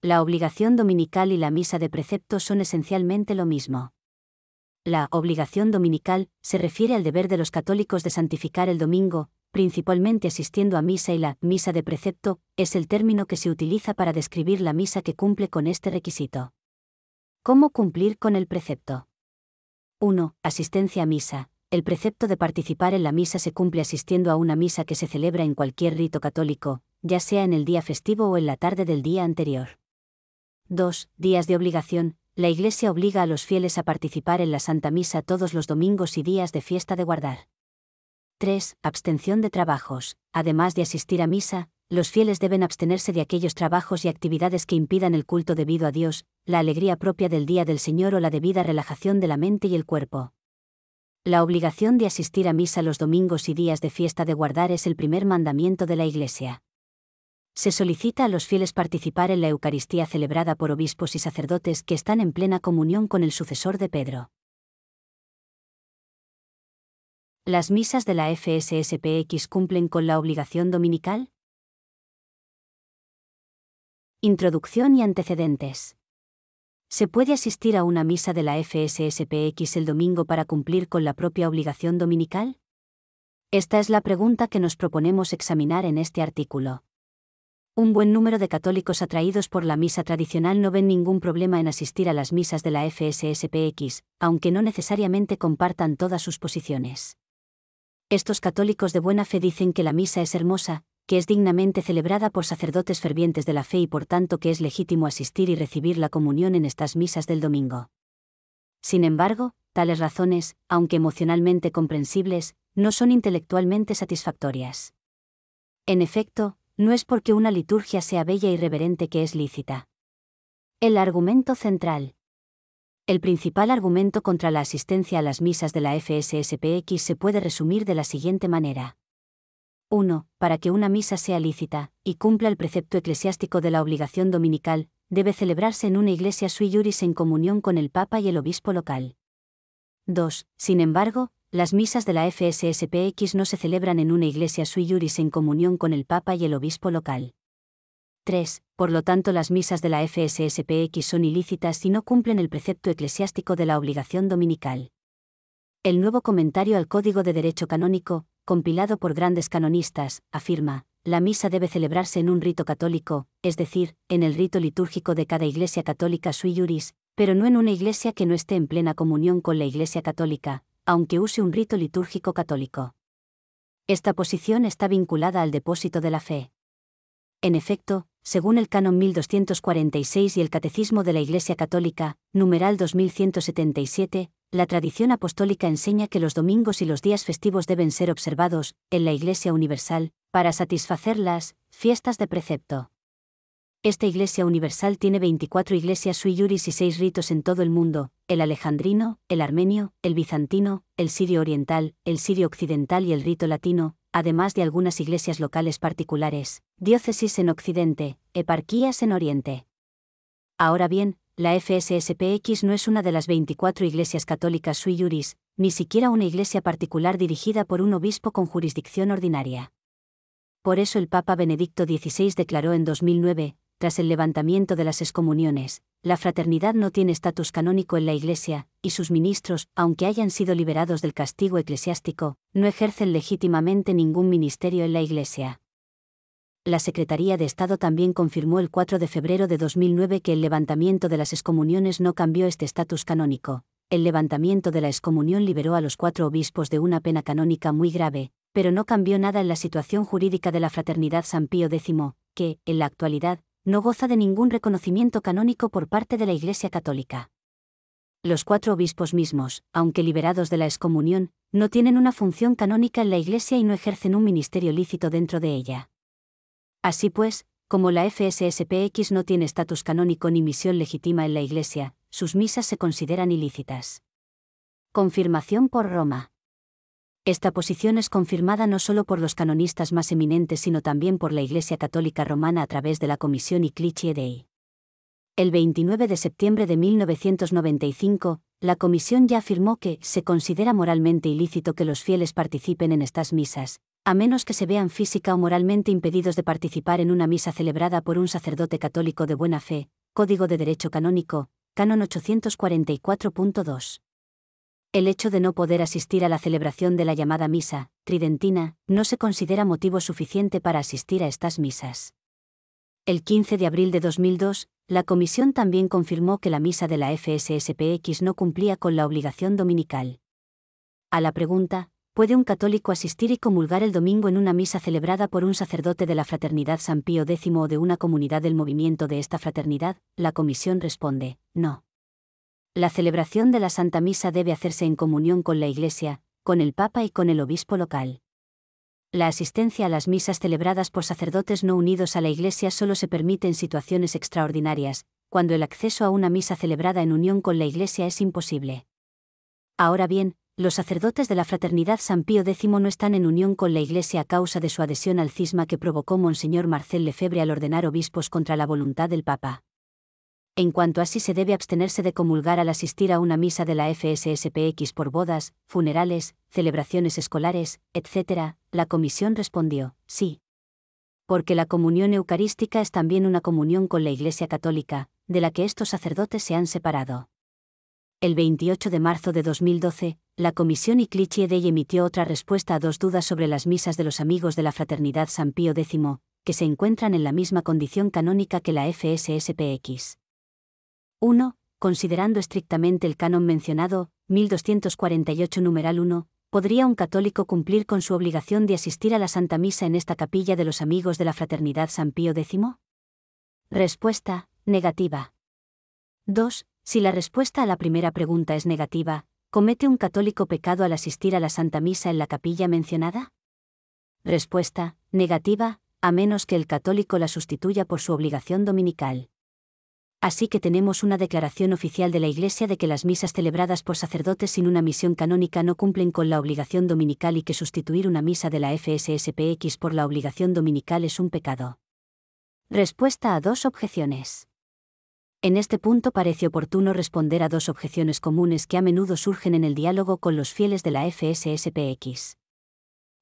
La obligación dominical y la misa de precepto son esencialmente lo mismo. La obligación dominical se refiere al deber de los católicos de santificar el domingo, principalmente asistiendo a misa, y la misa de precepto es el término que se utiliza para describir la misa que cumple con este requisito. ¿Cómo cumplir con el precepto? 1. Asistencia a misa. El precepto de participar en la misa se cumple asistiendo a una misa que se celebra en cualquier rito católico, ya sea en el día festivo o en la tarde del día anterior. 2. Días de obligación. La Iglesia obliga a los fieles a participar en la Santa Misa todos los domingos y días de fiesta de guardar. 3. Abstención de trabajos. Además de asistir a misa, los fieles deben abstenerse de aquellos trabajos y actividades que impidan el culto debido a Dios, la alegría propia del día del Señor o la debida relajación de la mente y el cuerpo. La obligación de asistir a misa los domingos y días de fiesta de guardar es el primer mandamiento de la Iglesia. Se solicita a los fieles participar en la Eucaristía celebrada por obispos y sacerdotes que están en plena comunión con el sucesor de Pedro. ¿Las misas de la FSSPX cumplen con la obligación dominical? Introducción y antecedentes. ¿Se puede asistir a una misa de la FSSPX el domingo para cumplir con la propia obligación dominical? Esta es la pregunta que nos proponemos examinar en este artículo. Un buen número de católicos atraídos por la misa tradicional no ven ningún problema en asistir a las misas de la FSSPX, aunque no necesariamente compartan todas sus posiciones. Estos católicos de buena fe dicen que la misa es hermosa, que es dignamente celebrada por sacerdotes fervientes de la fe y por tanto que es legítimo asistir y recibir la comunión en estas misas del domingo. Sin embargo, tales razones, aunque emocionalmente comprensibles, no son intelectualmente satisfactorias. En efecto, no es porque una liturgia sea bella y reverente que es lícita. El argumento central. El principal argumento contra la asistencia a las misas de la FSSPX se puede resumir de la siguiente manera. 1. Para que una misa sea lícita, y cumpla el precepto eclesiástico de la obligación dominical, debe celebrarse en una iglesia sui juris en comunión con el Papa y el obispo local. 2. Sin embargo, las misas de la FSSPX no se celebran en una iglesia sui juris en comunión con el Papa y el obispo local. 3. Por lo tanto, las misas de la FSSPX son ilícitas y no cumplen el precepto eclesiástico de la obligación dominical. El nuevo comentario al Código de Derecho Canónico, compilado por grandes canonistas, afirma: la misa debe celebrarse en un rito católico, es decir, en el rito litúrgico de cada iglesia católica sui juris, pero no en una iglesia que no esté en plena comunión con la Iglesia católica, aunque use un rito litúrgico católico. Esta posición está vinculada al depósito de la fe. En efecto, según el Canon 1246 y el Catecismo de la Iglesia Católica, numeral 2177, la tradición apostólica enseña que los domingos y los días festivos deben ser observados, en la Iglesia Universal, para satisfacer las fiestas de precepto. Esta Iglesia Universal tiene 24 iglesias sui juris y 6 ritos en todo el mundo: el alejandrino, el armenio, el bizantino, el sirio oriental, el sirio occidental y el rito latino, además de algunas iglesias locales particulares, diócesis en Occidente, eparquías en Oriente. Ahora bien, la FSSPX no es una de las 24 iglesias católicas sui juris, ni siquiera una iglesia particular dirigida por un obispo con jurisdicción ordinaria. Por eso el Papa Benedicto XVI declaró en 2009, tras el levantamiento de las excomuniones: la fraternidad no tiene estatus canónico en la Iglesia, y sus ministros, aunque hayan sido liberados del castigo eclesiástico, no ejercen legítimamente ningún ministerio en la Iglesia. La Secretaría de Estado también confirmó el 4 de febrero de 2009 que el levantamiento de las excomuniones no cambió este estatus canónico. El levantamiento de la excomunión liberó a los 4 obispos de una pena canónica muy grave, pero no cambió nada en la situación jurídica de la Fraternidad San Pío X, que, en la actualidad, no goza de ningún reconocimiento canónico por parte de la Iglesia Católica. Los 4 obispos mismos, aunque liberados de la excomunión, no tienen una función canónica en la Iglesia y no ejercen un ministerio lícito dentro de ella. Así pues, como la FSSPX no tiene estatus canónico ni misión legítima en la Iglesia, sus misas se consideran ilícitas. Confirmación por Roma. Esta posición es confirmada no solo por los canonistas más eminentes sino también por la Iglesia Católica Romana a través de la Comisión Ecclesiae Dei. El 29 de septiembre de 1995, la Comisión ya afirmó que se considera moralmente ilícito que los fieles participen en estas misas, a menos que se vean física o moralmente impedidos de participar en una misa celebrada por un sacerdote católico de buena fe, Código de Derecho Canónico, Canon 844.2. El hecho de no poder asistir a la celebración de la llamada misa tridentina no se considera motivo suficiente para asistir a estas misas. El 15 de abril de 2002, la Comisión también confirmó que la misa de la FSSPX no cumplía con la obligación dominical. A la pregunta, ¿puede un católico asistir y comulgar el domingo en una misa celebrada por un sacerdote de la Fraternidad San Pío X o de una comunidad del movimiento de esta fraternidad? La Comisión responde, no. La celebración de la Santa Misa debe hacerse en comunión con la Iglesia, con el Papa y con el obispo local. La asistencia a las misas celebradas por sacerdotes no unidos a la Iglesia solo se permite en situaciones extraordinarias, cuando el acceso a una misa celebrada en unión con la Iglesia es imposible. Ahora bien, los sacerdotes de la Fraternidad San Pío X no están en unión con la Iglesia a causa de su adhesión al cisma que provocó Monseñor Marcel Lefebvre al ordenar obispos contra la voluntad del Papa. En cuanto a si se debe abstenerse de comulgar al asistir a una misa de la FSSPX por bodas, funerales, celebraciones escolares, etc., la Comisión respondió, sí. Porque la comunión eucarística es también una comunión con la Iglesia Católica, de la que estos sacerdotes se han separado. El 28 de marzo de 2012, la Comisión Iclichi Edey emitió otra respuesta a dos dudas sobre las misas de los amigos de la Fraternidad San Pío X, que se encuentran en la misma condición canónica que la FSSPX. 1. Considerando estrictamente el canon mencionado, 1248 numeral 1, ¿podría un católico cumplir con su obligación de asistir a la Santa Misa en esta capilla de los amigos de la Fraternidad San Pío X? Respuesta, negativa. 2. Si la respuesta a la primera pregunta es negativa, ¿comete un católico pecado al asistir a la Santa Misa en la capilla mencionada? Respuesta, negativa, a menos que el católico la sustituya por su obligación dominical. Así que tenemos una declaración oficial de la Iglesia de que las misas celebradas por sacerdotes sin una misión canónica no cumplen con la obligación dominical y que sustituir una misa de la FSSPX por la obligación dominical es un pecado. Respuesta a dos objeciones. En este punto parece oportuno responder a dos objeciones comunes que a menudo surgen en el diálogo con los fieles de la FSSPX.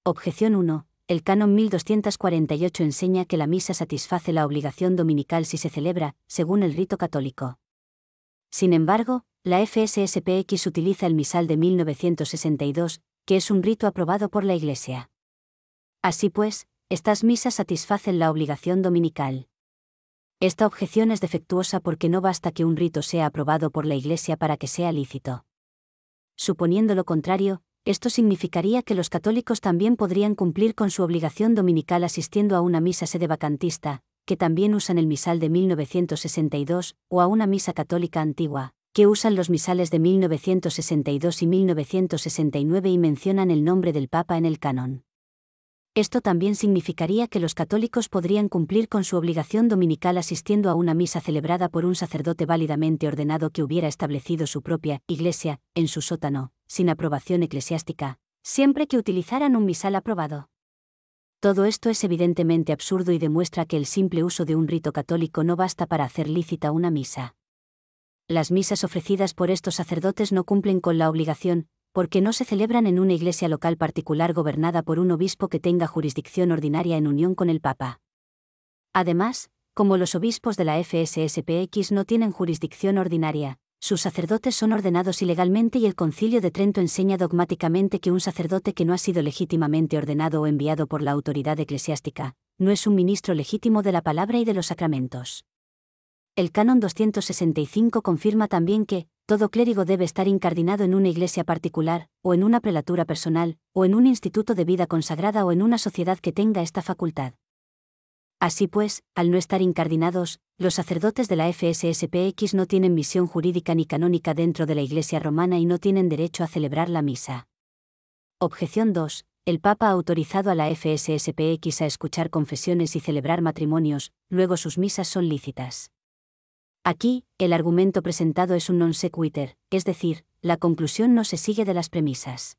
Objeción 1. El canon 1248 enseña que la misa satisface la obligación dominical si se celebra, según el rito católico. Sin embargo, la FSSPX utiliza el misal de 1962, que es un rito aprobado por la Iglesia. Así pues, estas misas satisfacen la obligación dominical. Esta objeción es defectuosa porque no basta que un rito sea aprobado por la Iglesia para que sea lícito. Suponiendo lo contrario, esto significaría que los católicos también podrían cumplir con su obligación dominical asistiendo a una misa sedevacantista, que también usan el misal de 1962, o a una misa católica antigua, que usan los misales de 1962 y 1969 y mencionan el nombre del Papa en el canon. Esto también significaría que los católicos podrían cumplir con su obligación dominical asistiendo a una misa celebrada por un sacerdote válidamente ordenado que hubiera establecido su propia iglesia en su sótano, sin aprobación eclesiástica, siempre que utilizaran un misal aprobado. Todo esto es evidentemente absurdo y demuestra que el simple uso de un rito católico no basta para hacer lícita una misa. Las misas ofrecidas por estos sacerdotes no cumplen con la obligación, porque no se celebran en una iglesia local particular gobernada por un obispo que tenga jurisdicción ordinaria en unión con el Papa. Además, como los obispos de la FSSPX no tienen jurisdicción ordinaria, sus sacerdotes son ordenados ilegalmente y el Concilio de Trento enseña dogmáticamente que un sacerdote que no ha sido legítimamente ordenado o enviado por la autoridad eclesiástica, no es un ministro legítimo de la palabra y de los sacramentos. El canon 265 confirma también que todo clérigo debe estar incardinado en una iglesia particular, o en una prelatura personal, o en un instituto de vida consagrada o en una sociedad que tenga esta facultad. Así pues, al no estar incardinados, los sacerdotes de la FSSPX no tienen misión jurídica ni canónica dentro de la Iglesia romana y no tienen derecho a celebrar la misa. Objeción 2. El Papa ha autorizado a la FSSPX a escuchar confesiones y celebrar matrimonios, luego sus misas son lícitas. Aquí, el argumento presentado es un non sequitur, es decir, la conclusión no se sigue de las premisas.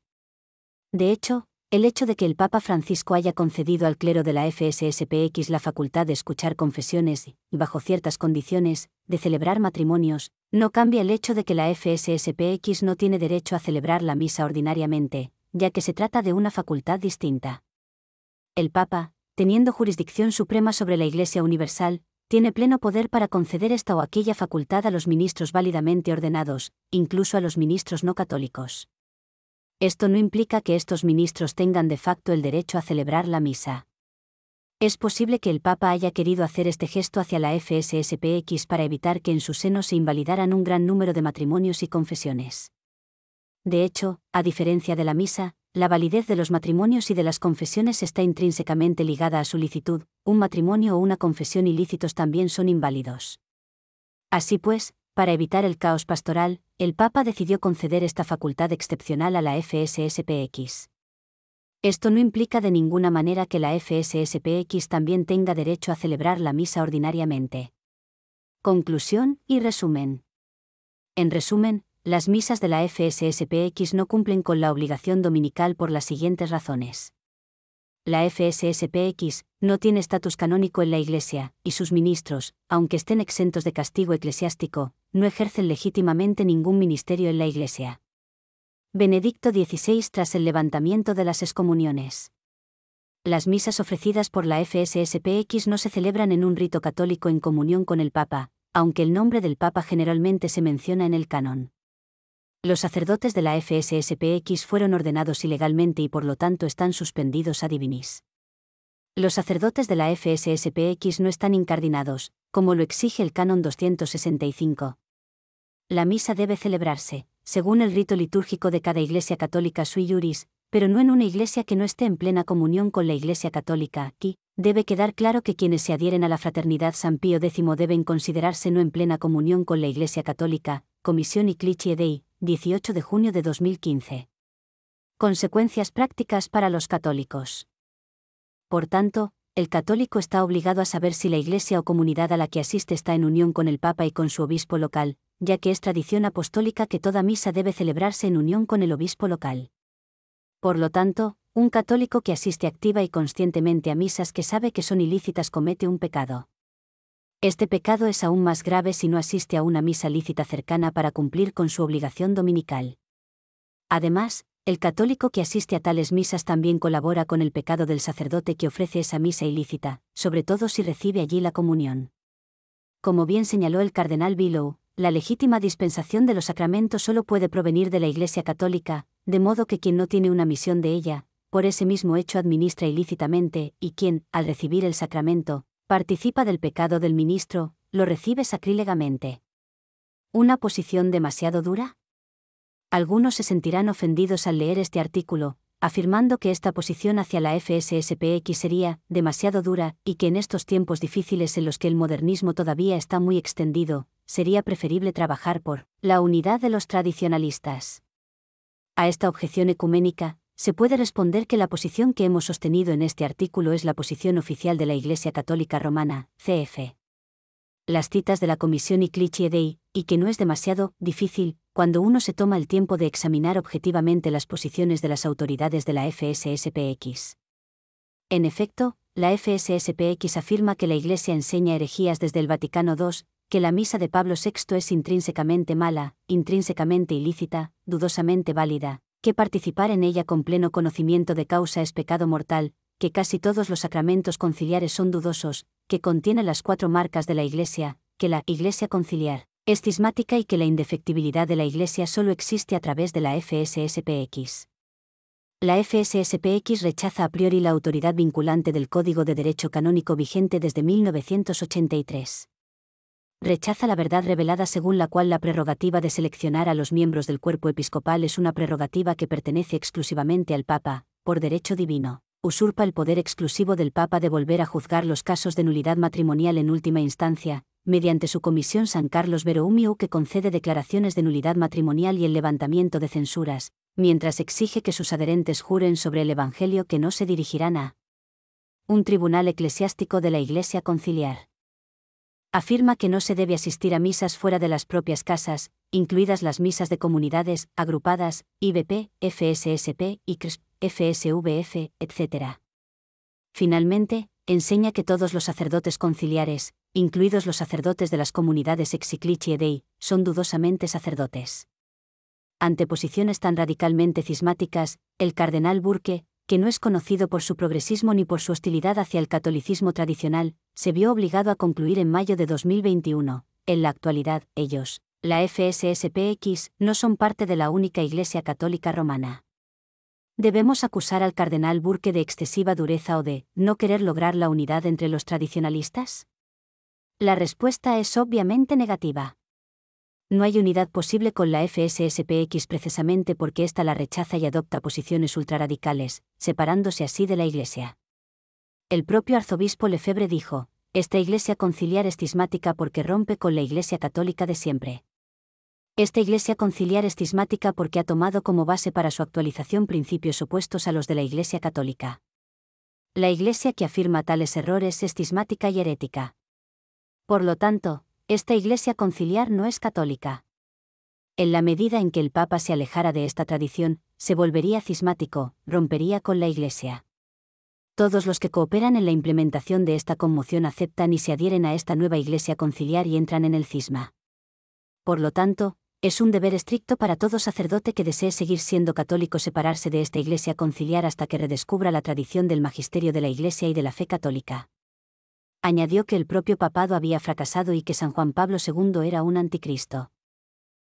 De hecho, el hecho de que el Papa Francisco haya concedido al clero de la FSSPX la facultad de escuchar confesiones y, bajo ciertas condiciones, de celebrar matrimonios, no cambia el hecho de que la FSSPX no tiene derecho a celebrar la misa ordinariamente, ya que se trata de una facultad distinta. El Papa, teniendo jurisdicción suprema sobre la Iglesia Universal, tiene pleno poder para conceder esta o aquella facultad a los ministros válidamente ordenados, incluso a los ministros no católicos. Esto no implica que estos ministros tengan de facto el derecho a celebrar la misa. Es posible que el Papa haya querido hacer este gesto hacia la FSSPX para evitar que en su seno se invalidaran un gran número de matrimonios y confesiones. De hecho, a diferencia de la misa, la validez de los matrimonios y de las confesiones está intrínsecamente ligada a su licitud. Un matrimonio o una confesión ilícitos también son inválidos. Así pues, para evitar el caos pastoral, el Papa decidió conceder esta facultad excepcional a la FSSPX. Esto no implica de ninguna manera que la FSSPX también tenga derecho a celebrar la misa ordinariamente. Conclusión y resumen. En resumen, las misas de la FSSPX no cumplen con la obligación dominical por las siguientes razones. La FSSPX no tiene estatus canónico en la Iglesia, y sus ministros, aunque estén exentos de castigo eclesiástico, no ejercen legítimamente ningún ministerio en la Iglesia. Benedicto XVI tras el levantamiento de las excomuniones. Las misas ofrecidas por la FSSPX no se celebran en un rito católico en comunión con el Papa, aunque el nombre del Papa generalmente se menciona en el canon. Los sacerdotes de la FSSPX fueron ordenados ilegalmente y por lo tanto están suspendidos a divinis. Los sacerdotes de la FSSPX no están incardinados, como lo exige el canon 265. La misa debe celebrarse, según el rito litúrgico de cada Iglesia católica sui juris, pero no en una iglesia que no esté en plena comunión con la Iglesia católica. Aquí, debe quedar claro que quienes se adhieren a la fraternidad San Pío X deben considerarse no en plena comunión con la Iglesia católica. Comisión Ecclesiae Dei, 18 de junio de 2015. Consecuencias prácticas para los católicos. Por tanto, el católico está obligado a saber si la iglesia o comunidad a la que asiste está en unión con el Papa y con su obispo local, ya que es tradición apostólica que toda misa debe celebrarse en unión con el obispo local. Por lo tanto, un católico que asiste activa y conscientemente a misas que sabe que son ilícitas comete un pecado. Este pecado es aún más grave si no asiste a una misa lícita cercana para cumplir con su obligación dominical. Además, el católico que asiste a tales misas también colabora con el pecado del sacerdote que ofrece esa misa ilícita, sobre todo si recibe allí la comunión. Como bien señaló el cardenal Bealow, la legítima dispensación de los sacramentos solo puede provenir de la Iglesia católica, de modo que quien no tiene una misión de ella, por ese mismo hecho administra ilícitamente, y quien, al recibir el sacramento, participa del pecado del ministro, lo recibe sacrílegamente. ¿Una posición demasiado dura? Algunos se sentirán ofendidos al leer este artículo, afirmando que esta posición hacia la FSSPX sería demasiado dura y que en estos tiempos difíciles en los que el modernismo todavía está muy extendido, sería preferible trabajar por la unidad de los tradicionalistas. A esta objeción ecuménica, se puede responder que la posición que hemos sostenido en este artículo es la posición oficial de la Iglesia Católica Romana, CF. Las citas de la Comisión Ecclesiae Dei, y que no es demasiado difícil, cuando uno se toma el tiempo de examinar objetivamente las posiciones de las autoridades de la FSSPX. En efecto, la FSSPX afirma que la Iglesia enseña herejías desde el Vaticano II, que la misa de Pablo VI es intrínsecamente mala, intrínsecamente ilícita, dudosamente válida, que participar en ella con pleno conocimiento de causa es pecado mortal, que casi todos los sacramentos conciliares son dudosos, que contiene las 4 marcas de la Iglesia, que la Iglesia conciliar es cismática y que la indefectibilidad de la Iglesia solo existe a través de la FSSPX. La FSSPX rechaza a priori la autoridad vinculante del Código de Derecho Canónico vigente desde 1983. Rechaza la verdad revelada según la cual la prerrogativa de seleccionar a los miembros del cuerpo episcopal es una prerrogativa que pertenece exclusivamente al Papa, por derecho divino. Usurpa el poder exclusivo del Papa de volver a juzgar los casos de nulidad matrimonial en última instancia, mediante su comisión San Carlos Borromeo que concede declaraciones de nulidad matrimonial y el levantamiento de censuras, mientras exige que sus adherentes juren sobre el Evangelio que no se dirigirán a un tribunal eclesiástico de la Iglesia conciliar. Afirma que no se debe asistir a misas fuera de las propias casas, incluidas las misas de comunidades, agrupadas, IBP, FSSP, ICRS, FSVF, etc. Finalmente, enseña que todos los sacerdotes conciliares, incluidos los sacerdotes de las comunidades ex Ecclesiae Dei, son dudosamente sacerdotes. Ante posiciones tan radicalmente cismáticas, el cardenal Burke, que no es conocido por su progresismo ni por su hostilidad hacia el catolicismo tradicional, se vio obligado a concluir en mayo de 2021. En la actualidad, ellos, la FSSPX, no son parte de la única Iglesia Católica Romana. ¿Debemos acusar al cardenal Burke de excesiva dureza o de no querer lograr la unidad entre los tradicionalistas? La respuesta es obviamente negativa. No hay unidad posible con la FSSPX precisamente porque ésta la rechaza y adopta posiciones ultrarradicales, separándose así de la Iglesia. El propio arzobispo Lefebvre dijo: esta Iglesia conciliar es cismática porque rompe con la Iglesia católica de siempre. Esta Iglesia conciliar es cismática porque ha tomado como base para su actualización principios opuestos a los de la Iglesia católica. La Iglesia que afirma tales errores es cismática y herética. Por lo tanto, esta Iglesia conciliar no es católica. En la medida en que el Papa se alejara de esta tradición, se volvería cismático, rompería con la Iglesia. Todos los que cooperan en la implementación de esta conmoción aceptan y se adhieren a esta nueva Iglesia conciliar y entran en el cisma. Por lo tanto, es un deber estricto para todo sacerdote que desee seguir siendo católico separarse de esta Iglesia conciliar hasta que redescubra la tradición del magisterio de la Iglesia y de la fe católica. Añadió que el propio papado había fracasado y que San Juan Pablo II era un anticristo.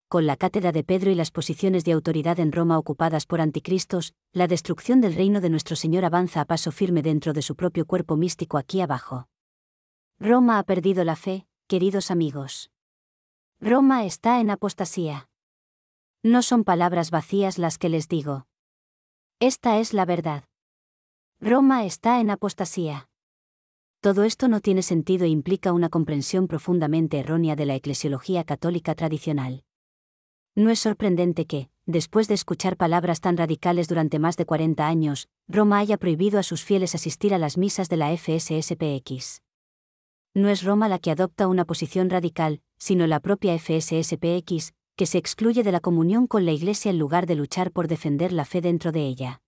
Con la cátedra de Pedro y las posiciones de autoridad en Roma ocupadas por anticristos, la destrucción del reino de nuestro Señor avanza a paso firme dentro de su propio cuerpo místico aquí abajo. Roma ha perdido la fe, queridos amigos. Roma está en apostasía. No son palabras vacías las que les digo. Esta es la verdad. Roma está en apostasía. Todo esto no tiene sentido e implica una comprensión profundamente errónea de la eclesiología católica tradicional. No es sorprendente que, después de escuchar palabras tan radicales durante más de 40 años, Roma haya prohibido a sus fieles asistir a las misas de la FSSPX. No es Roma la que adopta una posición radical, sino la propia FSSPX, que se excluye de la comunión con la Iglesia en lugar de luchar por defender la fe dentro de ella.